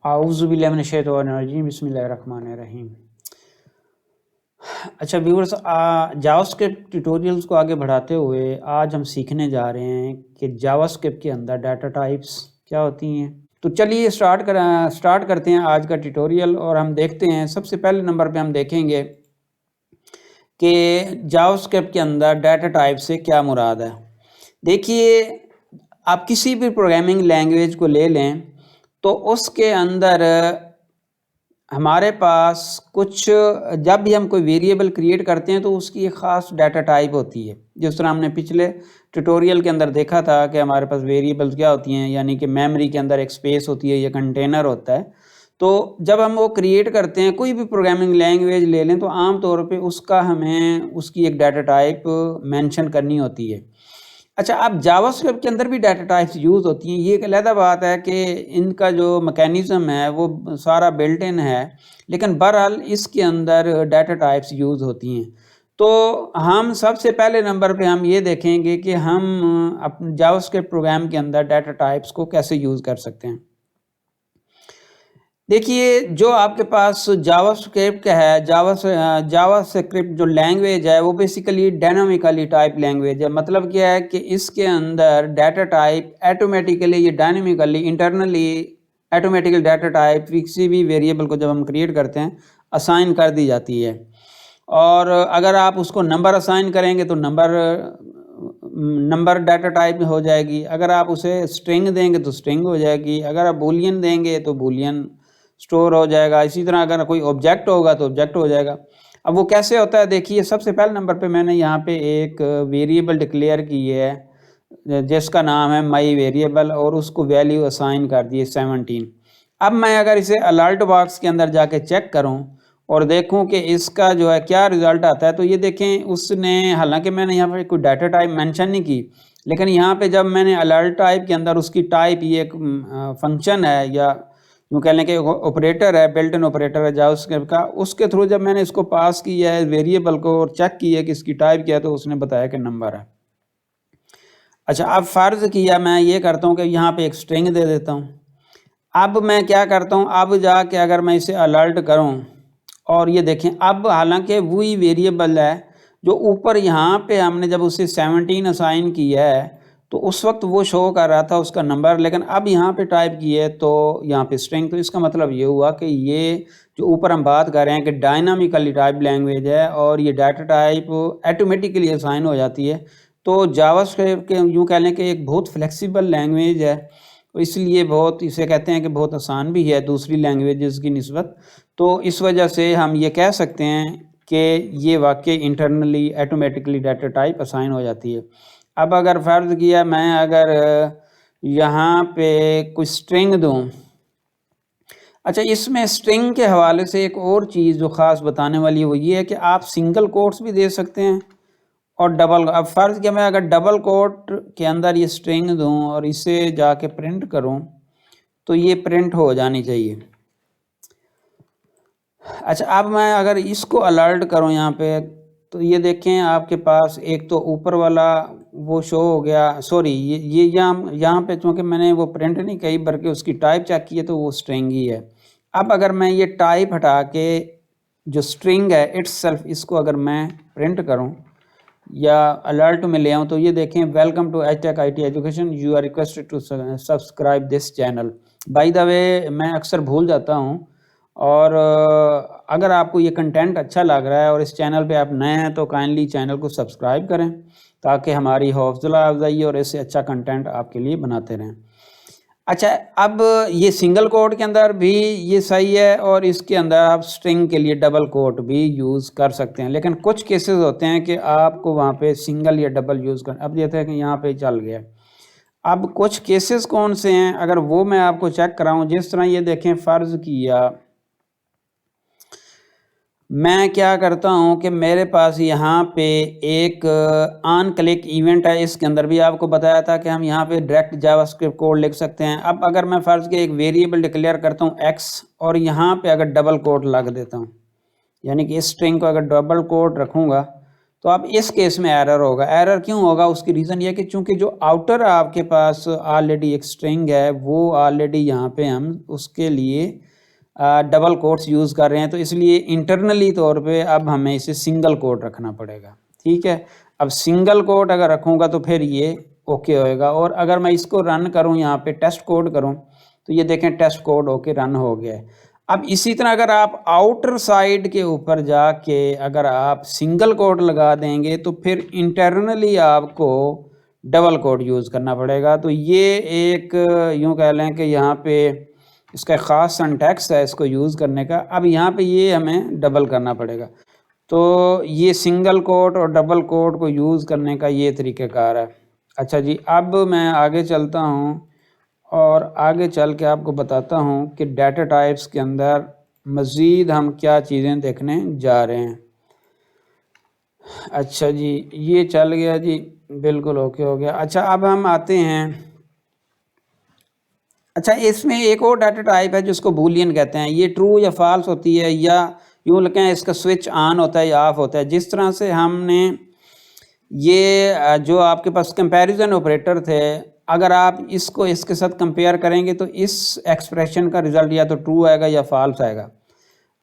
आऊज़ुबिल्लाहिमिनश्शैतानिर्रजीम बिस्मिल्लाहिर्रहमानिर्रहीम। अच्छा viewers, JavaScript tutorials को आगे बढ़ाते हुए आज हम सीखने जा रहे हैं कि जावास्क्रिप्ट के अंदर डाटा टाइप्स क्या होती हैं। तो चलिए स्टार्ट करते हैं आज का ट्यूटोरियल और हम देखते हैं। सबसे पहले नंबर पे हम देखेंगे कि जावास्क्रिप्ट के अंदर डाटा टाइप से क्या मुराद है। देखिए, आप किसी भी प्रोग्रामिंग लैंग्वेज को ले लें तो उसके अंदर हमारे पास कुछ, जब भी हम कोई वेरिएबल क्रिएट करते हैं तो उसकी एक ख़ास डाटा टाइप होती है। जिस तरह हमने पिछले ट्यूटोरियल के अंदर देखा था कि हमारे पास वेरिएबल्स क्या होती हैं, यानी कि मेमोरी के अंदर एक स्पेस होती है या कंटेनर होता है। तो जब हम वो क्रिएट करते हैं, कोई भी प्रोग्रामिंग लैंग्वेज ले लें, तो आम तौर पे उसका हमें उसकी एक डाटा टाइप मेंशन करनी होती है। अच्छा, अब जावास्क्रिप्ट के अंदर भी डाटा टाइप्स यूज़ होती हैं। ये एक अलग बात है कि इनका जो मैकेनिज़्म है वो सारा बिल्ट इन है, लेकिन बहरहाल इसके अंदर डाटा टाइप्स यूज़ होती हैं। तो हम सबसे पहले नंबर पे हम ये देखेंगे कि हम अपने जावास्क्रिप्ट प्रोग्राम के अंदर डाटा टाइप्स को कैसे यूज़ कर सकते हैं। देखिए, जो आपके पास जावास्क्रिप्ट है, जावास्क्रिप्ट जो लैंग्वेज है वो बेसिकली डायनामिकली टाइप लैंग्वेज है। मतलब क्या है कि इसके अंदर डाटा टाइप ऑटोमेटिकली या dynamically internally automatically data type किसी भी वेरिएबल को जब हम क्रिएट करते हैं असाइन कर दी जाती है। और अगर आप उसको नंबर असाइन करेंगे तो नंबर डाटा टाइप में हो जाएगी। अगर आप उसे स्ट्रिंग देंगे तो स्ट्रिंग हो जाएगी। अगर आप बूलियन देंगे तो बूलियन स्टोर हो जाएगा। इसी तरह अगर कोई ऑब्जेक्ट होगा तो ऑब्जेक्ट हो जाएगा। अब वो कैसे होता है, देखिए सबसे पहले नंबर पे मैंने यहाँ पे एक वेरिएबल डिक्लेयर की है जिसका नाम है माई वेरिएबल और उसको वैल्यू असाइन कर दी है 17। अब मैं अगर इसे अलर्ट बॉक्स के अंदर जाके चेक करूँ और देखूं कि इसका जो है क्या रिज़ल्ट आता है, तो ये देखें उसने, हालांकि मैंने यहाँ पे कोई डाटा टाइप मेंशन नहीं की, लेकिन यहाँ पे जब मैंने अलर्ट टाइप के अंदर उसकी टाइप, ये एक फंक्शन है या यूँ कह लें कि ऑपरेटर है, बिल्ट इन ऑपरेटर है जावास्क्रिप्ट का, उसके थ्रू जब मैंने इसको पास किया है वेरिएबल को और चेक किया कि इसकी टाइप क्या है, तो उसने बताया कि नंबर है। अच्छा, अब फ़र्ज़ किया मैं ये करता हूँ कि यहाँ पे एक स्ट्रिंग दे देता हूँ। अब मैं क्या करता हूँ, अब जाके अगर मैं इसे अलर्ट करूँ और ये देखें, अब हालांकि वही वेरिएबल है जो ऊपर यहाँ पे हमने जब उसे 17 असाइन किया है तो उस वक्त वो शो कर रहा था उसका नंबर, लेकिन अब यहाँ पे टाइप किया है तो यहाँ पे स्ट्रिंग। तो इसका मतलब ये हुआ कि ये जो ऊपर हम बात कर रहे हैं कि डायनामिकली टाइप लैंग्वेज है और ये डाटा टाइप ऑटोमेटिकली असाइन हो जाती है। तो जावास्क्रिप्ट के यूँ कह लें कि एक बहुत फ्लेक्सिबल लैंग्वेज है, तो इसलिए बहुत इसे कहते हैं कि बहुत आसान भी है दूसरी लैंग्वेजेस की निस्बत। तो इस वजह से हम ये कह सकते हैं कि ये वाकई internally automatically data type assign हो जाती है। अब अगर फ़र्ज़ किया मैं अगर यहाँ पे कोई स्ट्रिंग दूँ, अच्छा इसमें स्ट्रिंग के हवाले से एक और चीज़ जो ख़ास बताने वाली है वो ये है कि आप सिंगल कोट्स भी दे सकते हैं और डबल। अब फ़र्ज़ किया मैं अगर डबल कोट के अंदर ये स्ट्रिंग दूं और इसे जाके प्रिंट करूं तो ये प्रिंट हो जानी चाहिए। अच्छा, अब मैं अगर इसको अलर्ट करूं यहाँ पे तो ये देखें आपके पास एक तो ऊपर वाला वो शो हो गया, सॉरी ये यहाँ पे चूँकि मैंने वो प्रिंट नहीं कही बल्कि उसकी टाइप चेक की है तो वो स्ट्रिंग ही है। अब अगर मैं ये टाइप हटा के जो स्ट्रिंग है इट्ससेल्फ, इसको अगर मैं प्रिंट करूँ या अलर्ट में ले आऊँ तो ये देखें, वेलकम टू एचटेक IT education, you are requested to subscribe this channel. By the way, मैं अक्सर भूल जाता हूँ और अगर आपको ये कंटेंट अच्छा लग रहा है और इस चैनल पे आप नए हैं तो काइंडली चैनल को सब्सक्राइब करें ताकि हमारी हौसला अफजाई और इससे अच्छा कंटेंट आपके लिए बनाते रहें। अच्छा, अब ये सिंगल कोट के अंदर भी ये सही है और इसके अंदर आप स्ट्रिंग के लिए डबल कोट भी यूज़ कर सकते हैं, लेकिन कुछ केसेस होते हैं कि आपको वहाँ पे सिंगल या डबल यूज़ कर। अब ये है कि यहाँ पे चल गया। अब कुछ केसेस कौन से हैं, अगर वो मैं आपको चेक कराऊँ, जिस तरह ये देखें, फ़र्ज़ किया मैं क्या करता हूँ कि मेरे पास यहाँ पे एक ऑन क्लिक इवेंट है। इसके अंदर भी आपको बताया था कि हम यहाँ पे डायरेक्ट जावास्क्रिप्ट कोड लिख सकते हैं। अब अगर मैं फ़र्ज़ के एक वेरिएबल डिक्लेयर करता हूँ x और यहाँ पे अगर डबल कोट लग देता हूँ, यानी कि इस स्ट्रिंग को अगर डबल कोट रखूँगा तो अब इस केस में एरर होगा। एरर क्यों होगा? उसकी रीज़न ये है कि चूंकि जो आउटर आपके पास ऑलरेडी एक स्ट्रिंग है वो ऑलरेडी यहाँ पे हम उसके लिए डबल कोट्स यूज़ कर रहे हैं, तो इसलिए इंटरनली तौर पे अब हमें इसे सिंगल कोट रखना पड़ेगा। ठीक है, अब सिंगल कोट अगर रखूँगा तो फिर ये ओके होएगा। और अगर मैं इसको रन करूँ, यहाँ पे टेस्ट कोड करूँ, तो ये देखें टेस्ट कोड होके रन हो गया है। अब इसी तरह अगर आप आउटर साइड के ऊपर जाके अगर आप सिंगल कोट लगा देंगे तो फिर इंटरनली आपको डबल कोट यूज़ करना पड़ेगा। तो ये एक यूँ कह लें कि यहाँ पे इसका ख़ास सिंटैक्स है इसको यूज़ करने का। अब यहाँ पे ये हमें डबल करना पड़ेगा। तो ये सिंगल कोट और डबल कोट को यूज़ करने का ये तरीक़ाकार है। अच्छा जी, अब मैं आगे चलता हूँ और आगे चल के आपको बताता हूँ कि डाटा टाइप्स के अंदर मज़ीद हम क्या चीज़ें देखने जा रहे हैं। अच्छा जी, ये चल गया जी, बिल्कुल ओके हो गया। अच्छा, अब हम आते हैं। अच्छा, इसमें एक और डाटा टाइप है जिसको बूलियन कहते हैं। ये ट्रू या फॉल्स होती है, या यूँ लगाएं इसका स्विच ऑन होता है या ऑफ होता है। जिस तरह से हमने ये जो आपके पास कंपैरिजन ऑपरेटर थे, अगर आप इसको इसके साथ कंपेयर करेंगे तो इस एक्सप्रेशन का रिज़ल्ट या तो ट्रू आएगा या फॉल्स आएगा।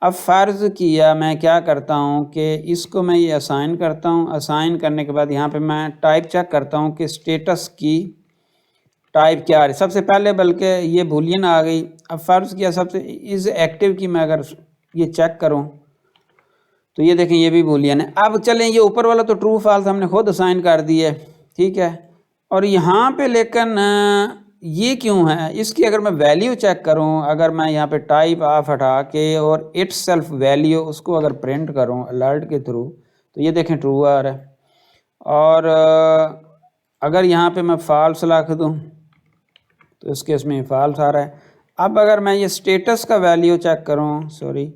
अब फ़र्ज़ किया मैं क्या करता हूँ कि इसको मैं ये असाइन करता हूँ। असाइन करने के बाद यहाँ पे मैं टाइप चेक करता हूँ कि स्टेटस की टाइप क्या आ रही। सबसे पहले बल्कि ये बूलियन आ गई। अब फ़र्ज़ किया सबसे इज़ एक्टिव की मैं अगर ये चेक करूँ तो ये देखें ये भी बूलियन है। अब चलें, ये ऊपर वाला तो ट्रू फॉल्स हमने खुद असाइन कर दिया है, ठीक है। और यहाँ पे लेकिन ये क्यों है, इसकी अगर मैं वैल्यू चेक करूँ, अगर मैं यहाँ पे टाइप ऑफ हटा के और इट्स सेल्फ वैल्यू उसको अगर प्रिंट करूँ अलर्ट के थ्रू, तो ये देखें ट्रू आ रहा है। और अगर यहाँ पे मैं फॉल्स लिख दूँ तो इस केस में फॉल्स आ रहा है। अब अगर मैं ये स्टेटस का वैल्यू चेक करूँ, सॉरी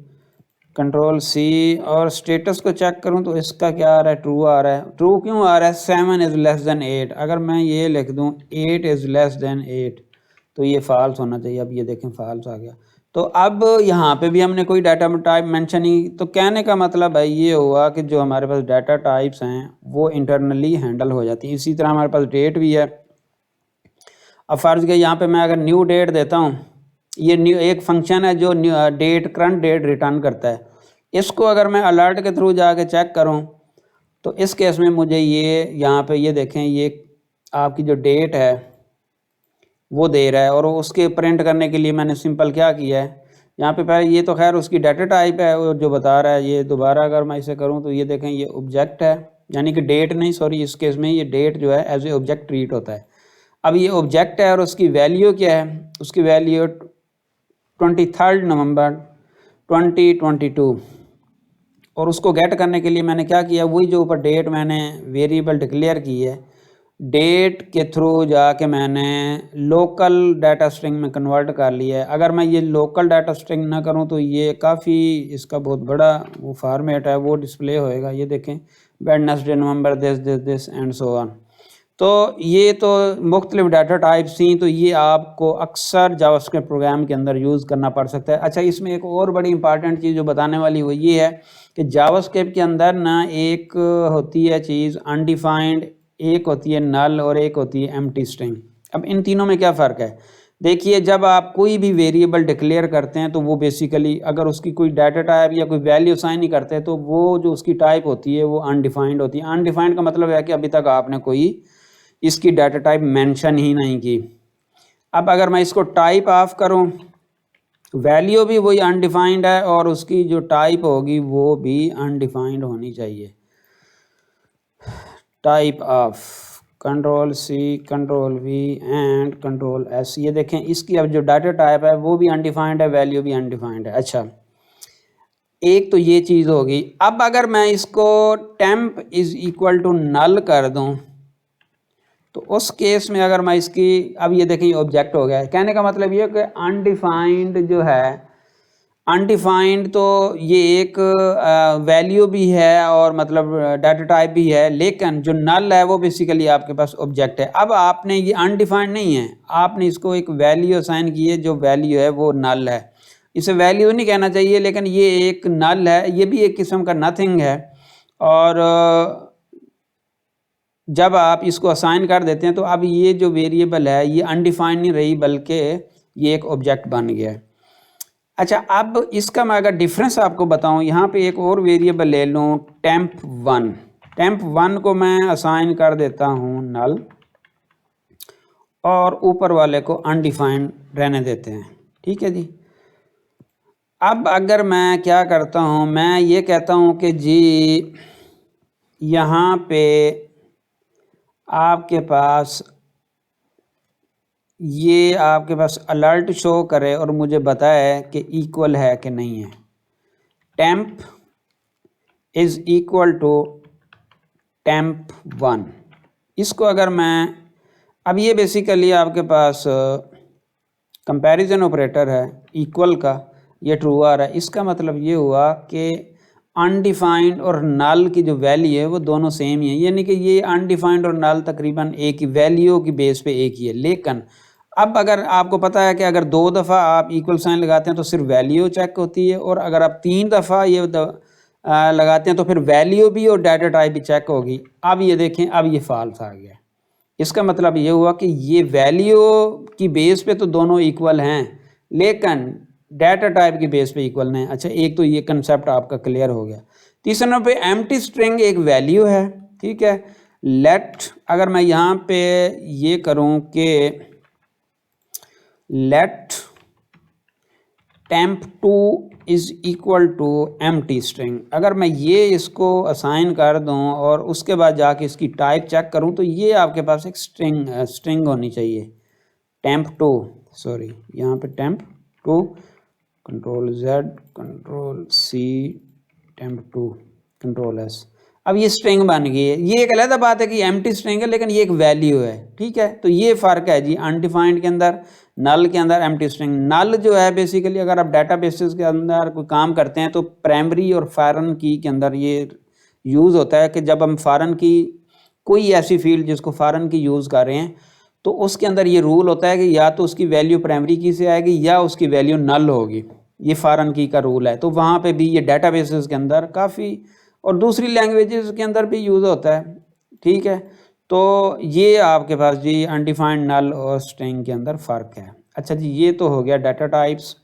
कंट्रोल सी, और स्टेटस को चेक करूं तो इसका क्या आ रहा है, ट्रू आ रहा है। ट्रू क्यों आ रहा है? 7 इज़ लेस दैन 8। अगर मैं ये लिख दूं 8 इज़ लेस दैन 8 तो ये फॉल्स होना चाहिए। अब ये देखें फॉल्स आ गया। तो अब यहाँ पे भी हमने कोई डाटा टाइप मेंशन ही, तो कहने का मतलब है ये हुआ कि जो हमारे पास डाटा टाइप्स हैं वो इंटरनली हैंडल हो जाती हैं। इसी तरह हमारे पास डेट भी है। अब फ़र्ज़ के यहाँ पे मैं अगर न्यू डेट देता हूँ, ये न्यू एक फंक्शन है जो डेट करंट डेट रिटर्न करता है। इसको अगर मैं अलर्ट के थ्रू जाके चेक करूं तो इस केस में मुझे ये यहाँ पे ये देखें ये आपकी जो डेट है वो दे रहा है। और उसके प्रिंट करने के लिए मैंने सिंपल क्या किया है, यहाँ पे पहले ये तो खैर उसकी डाटा टाइप है वो जो बता रहा है। ये दोबारा अगर मैं इसे करूँ तो ये देखें ये ऑब्जेक्ट है, यानी कि डेट नहीं, सॉरी इस केस में ये डेट जो है एज ए ऑब्जेक्ट ट्रीट होता है। अब ये ऑब्जेक्ट है और उसकी वैल्यू क्या है, उसकी वैल्यू 23 नवंबर 2022। और उसको गेट करने के लिए मैंने क्या किया, वही जो ऊपर डेट मैंने वेरिएबल डिक्लेयर की है, डेट के थ्रू जाके मैंने लोकल डाटा स्ट्रिंग में कन्वर्ट कर लिया है। अगर मैं ये लोकल डाटा स्ट्रिंग ना करूं तो ये काफ़ी इसका बहुत बड़ा वो फॉर्मेट है वो डिस्प्ले होएगा। ये देखें Wednesday November this and so on. तो ये तो मुख्तलिफ डाटा टाइप्स थी, तो ये आपको अक्सर जावास्क्रिप्ट प्रोग्राम के अंदर यूज़ करना पड़ सकता है। अच्छा, इसमें एक और बड़ी इंपॉर्टेंट चीज़ जो बताने वाली वो ये है कि जावास्क्रिप्ट के अंदर ना एक होती है चीज़ अनडिफाइंड, एक होती है नल और एक होती है एम्प्टी स्ट्रिंग। अब इन तीनों में क्या फ़र्क है? देखिए, जब आप कोई भी वेरिएबल डिक्लेयर करते हैं तो वो बेसिकली अगर उसकी कोई डाटा टाइप या कोई वैल्यू असाइन नहीं करते तो वो जो उसकी टाइप होती है वो अनडिफाइंड होती है। अनडिफाइंड का मतलब है कि अभी तक आपने कोई इसकी डाटा टाइप मेंशन ही नहीं की। अब अगर मैं इसको टाइप ऑफ करूं, वैल्यू भी वही अनडिफाइंड है और उसकी जो टाइप होगी वो भी अनडिफाइंड होनी चाहिए। Type of control C, control V and control S. ये देखें इसकी अब जो डाटा टाइप है वो भी अनडिफाइंड है, वैल्यू भी अनडिफाइंड है। अच्छा, एक तो ये चीज़ होगी। अब अगर मैं इसको temp is equal to null कर दूं तो उस केस में अगर मैं इसकी, अब ये देखिए ऑब्जेक्ट हो गया है। कहने का मतलब ये कि अनडिफाइंड जो है, अनडिफाइंड तो ये एक वैल्यू भी है और मतलब डाटा टाइप भी है, लेकिन जो नल है वो बेसिकली आपके पास ऑब्जेक्ट है। अब आपने ये अनडिफाइंड नहीं है, आपने इसको एक वैल्यू असाइन की है, जो वैल्यू है वो नल है। इसे वैल्यू नहीं कहना चाहिए, लेकिन ये एक नल है, ये भी एक किस्म का नथिंग है। और जब आप इसको असाइन कर देते हैं तो अब ये जो वेरिएबल है ये अनडिफाइंड नहीं रही बल्कि ये एक ऑब्जेक्ट बन गया है। अच्छा, अब इसका मैं अगर डिफरेंस आपको बताऊं, यहाँ पे एक और वेरिएबल ले लूँ temp1। temp1 को मैं असाइन कर देता हूँ नल और ऊपर वाले को अनडिफाइंड रहने देते हैं। ठीक है जी। अब अगर मैं क्या करता हूँ, मैं ये कहता हूँ कि जी यहाँ पे आपके पास अलर्ट शो करे और मुझे बताए कि इक्वल है कि नहीं है। temp is equal to temp1। इसको अगर मैं, अब ये बेसिकली आपके पास कंपैरिजन ऑपरेटर है इक्वल का, ये ट्रू आ रहा है। इसका मतलब ये हुआ कि अनडिफाइंड और नल की जो वैल्यू है वो दोनों सेम ही है, यानी कि ये अनडिफाइंड और नल तकरीबन एक ही वैल्यू की बेस पे एक ही है। लेकिन अब अगर आपको पता है कि अगर 2 दफ़ा आप इक्वल साइन लगाते हैं तो सिर्फ वैल्यू चेक होती है, और अगर आप 3 दफ़ा ये लगाते हैं तो फिर वैल्यू भी और डाटा टाइप भी चेक होगी। अब ये देखें, अब ये फॉल्स आ गया। इसका मतलब ये हुआ कि ये वैल्यू की बेस पे तो दोनों इक्वल हैं लेकिन डाटा टाइप की बेस पे इक्वल नहीं। अच्छा, एक तो ये कंसेप्ट आपका क्लियर हो गया। तीसरे नंबर पे एम्प्टी स्ट्रिंग एक वैल्यू है। ठीक है, लेट, अगर मैं यहाँ पे ये करूँ कि let temp2 is equal to empty string, अगर मैं ये इसको असाइन कर दूं और उसके बाद जाके इसकी टाइप चेक करूं तो ये आपके पास एक स्ट्रिंग होनी चाहिए। temp2, सॉरी यहाँ पे temp2, control Z, control C, temp2, control S। अब ये स्ट्रिंग बन गई है। ये एक अलग बात है कि एम्प्टी स्ट्रिंग है लेकिन ये एक वैल्यू है। ठीक है, तो ये फ़र्क है जी अनडिफाइंड के अंदर, नल के अंदर, एम्प्टी स्ट्रिंग। नल जो है बेसिकली अगर आप डाटाबेसेस के अंदर कोई काम करते हैं तो प्राइमरी और फॉरेन की के अंदर ये यूज़ होता है कि जब हम फॉरेन की कोई ऐसी फील्ड जिसको फॉरेन की यूज़ कर रहे हैं तो उसके अंदर ये रूल होता है कि या तो उसकी वैल्यू प्राइमरी की से आएगी या उसकी वैल्यू नल होगी। ये फॉरेन की का रूल है। तो वहाँ पे भी ये डाटाबेसेस के अंदर काफ़ी, और दूसरी लैंग्वेजेस के अंदर भी यूज़ होता है। ठीक है, तो ये आपके पास जी अनडिफाइंड, नल और स्ट्रिंग के अंदर फ़र्क है। अच्छा जी, ये तो हो गया डाटा टाइप्स।